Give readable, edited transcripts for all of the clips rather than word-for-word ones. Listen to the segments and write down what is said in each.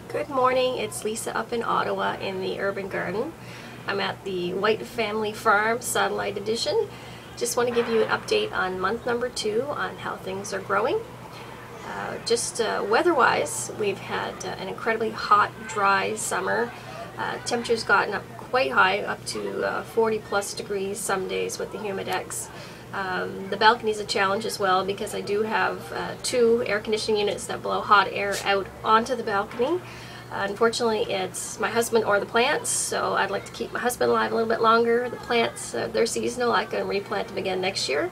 Good morning, it's Lisa up in Ottawa in the Urban Garden. I'm at the White Family Farm Satellite Edition. Just want to give you an update on month number 2 on how things are growing. Weather-wise, we've had an incredibly hot, dry summer. Temperature's gotten up quite high, up to 40 plus degrees some days with the Humidex. The balcony is a challenge as well because I do have 2 air conditioning units that blow hot air out onto the balcony. Unfortunately, it's my husband or the plants, so I'd like to keep my husband alive a little bit longer. The plants, they're seasonal. I can replant them again next year.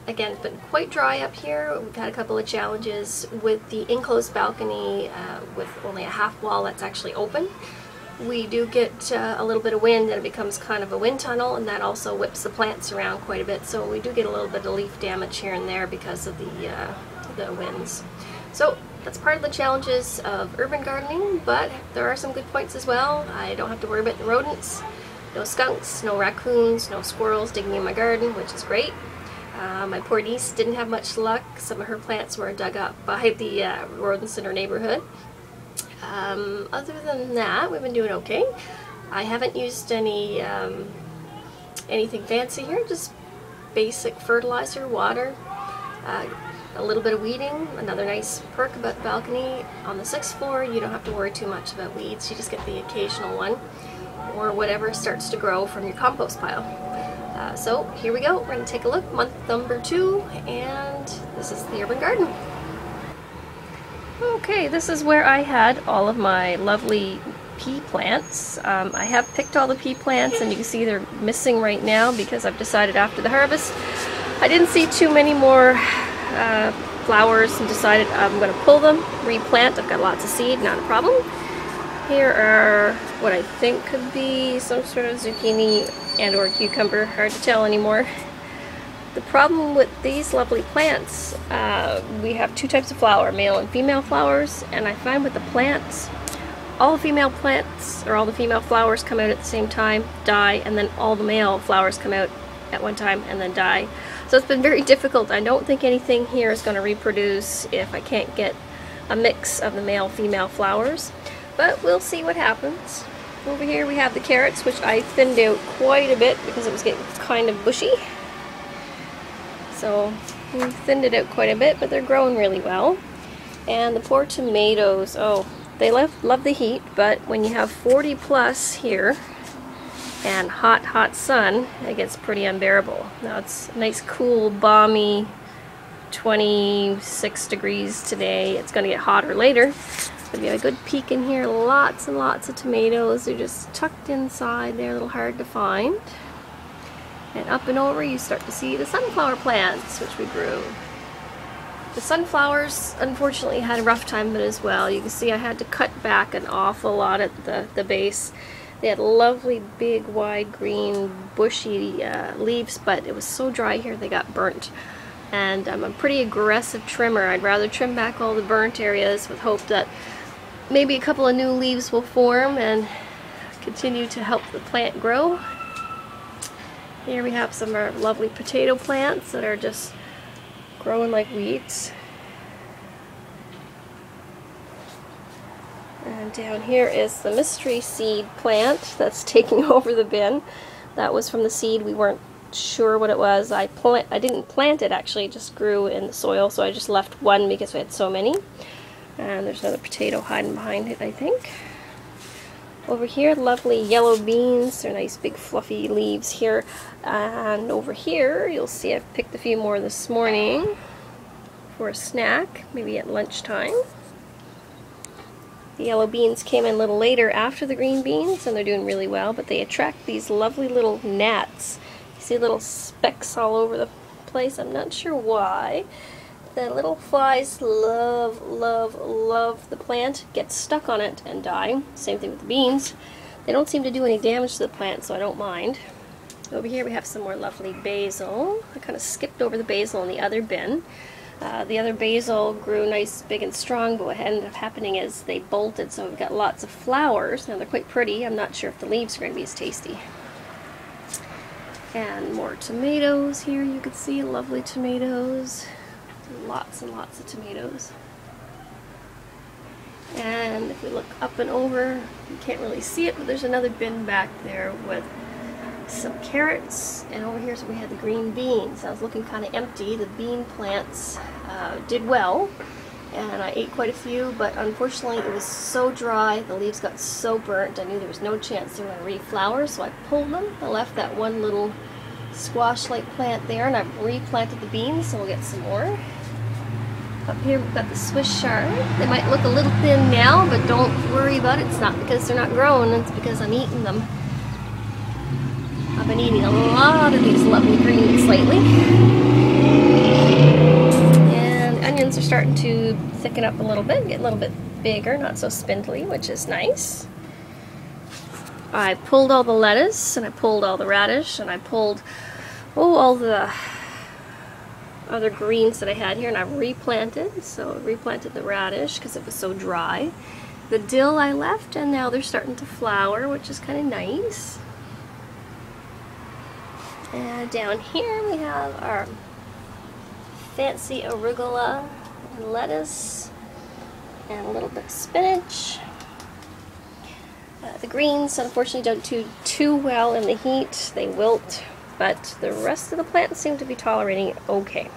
Again, it's been quite dry up here. We've had a couple of challenges with the enclosed balcony with only a half wall that's actually open. We do get a little bit of wind and it becomes kind of a wind tunnel, and that also whips the plants around quite a bit, so we do get a little bit of leaf damage here and there because of the winds. So that's part of the challenges of urban gardening, but there are some good points as well. I don't have to worry about the rodents. No skunks, no raccoons, no squirrels digging in my garden, which is great. My poor niece didn't have much luck. Some of her plants were dug up by the rodents in her neighborhood. Other than that, we've been doing okay. I haven't used anything fancy here, just basic fertilizer, water, a little bit of weeding. Another nice perk about the balcony, on the 6th floor you don't have to worry too much about weeds. You just get the occasional one or whatever starts to grow from your compost pile. So here we go, we're going to take a look, month number 2, and this is the urban garden. Okay, this is where I had all of my lovely pea plants. I have picked all the pea plants, and you can see they're missing right now because I've decided after the harvest I didn't see too many more flowers and decided I'm going to pull them, replant. I've got lots of seed, not a problem. Here are what I think could be some sort of zucchini and or cucumber, hard to tell anymore. The problem with these lovely plants, we have 2 types of flower, male and female flowers, and I find with the plants, all the female plants or all the female flowers come out at the same time, die, and then all the male flowers come out at one time and then die. So it's been very difficult. I don't think anything here is going to reproduce if I can't get a mix of the male-female flowers, but we'll see what happens. Over here we have the carrots, which I thinned out quite a bit because it was getting kind of bushy. So we thinned it out quite a bit, but they're growing really well. And the poor tomatoes, oh, they love the heat, but when you have 40 plus here and hot sun, it gets pretty unbearable. Now it's a nice cool balmy 26 degrees today. It's going to get hotter later. But we have a good peek in here, lots and lots of tomatoes. They're just tucked inside, they're a little hard to find. And up and over you start to see the sunflower plants, which we grew. The sunflowers unfortunately had a rough time of it as well. You can see I had to cut back an awful lot at the base. They had lovely big wide green bushy leaves, but it was so dry here they got burnt. And I'm a pretty aggressive trimmer. I'd rather trim back all the burnt areas with hope that maybe a couple of new leaves will form and continue to help the plant grow. Here we have some of our lovely potato plants that are just growing like weeds. And down here is the mystery seed plant that's taking over the bin. That was from the seed. We weren't sure what it was. I didn't plant it actually, it just grew in the soil, so I just left one because we had so many. And there's another potato hiding behind it, I think. Over here, lovely yellow beans. They're nice big fluffy leaves here. And over here, you'll see I've picked a few more this morning for a snack, maybe at lunchtime. The yellow beans came in a little later after the green beans, and they're doing really well, but they attract these lovely little gnats. You see little specks all over the place. I'm not sure why. The little flies love the plant, get stuck on it and die. Same thing with the beans. They don't seem to do any damage to the plant, so I don't mind. Over here we have some more lovely basil. I kind of skipped over the basil in the other bin. The other basil grew nice, big and strong, but what ended up happening is they bolted, so we've got lots of flowers. Now they're quite pretty. I'm not sure if the leaves are going to be as tasty. And more tomatoes here. You can see lovely tomatoes. Lots and lots of tomatoes. And if we look up and over, you can't really see it, but there's another bin back there with some carrots, and over here so we had the green beans. I was looking kind of empty. The bean plants did well, and I ate quite a few, but unfortunately it was so dry, the leaves got so burnt, I knew there was no chance they were going to reflower, so I pulled them. I left that one little squash-like plant there, and I've replanted the beans, so we'll get some more. Up here we've got the Swiss chard. They might look a little thin now, but don't worry about it. It's not because they're not growing, it's because I'm eating them. I've been eating a lot of these lovely greens lately. And onions are starting to thicken up a little bit, get a little bit bigger, not so spindly, which is nice. I pulled all the lettuce, and I pulled all the radish, and I pulled all the other greens that I had here, and I've replanted. So I replanted the radish because it was so dry. The dill I left, and now they're starting to flower, which is kind of nice. And down here we have our fancy arugula and lettuce and a little bit of spinach. The greens unfortunately don't do too well in the heat. They wilt, but the rest of the plants seem to be tolerating it okay.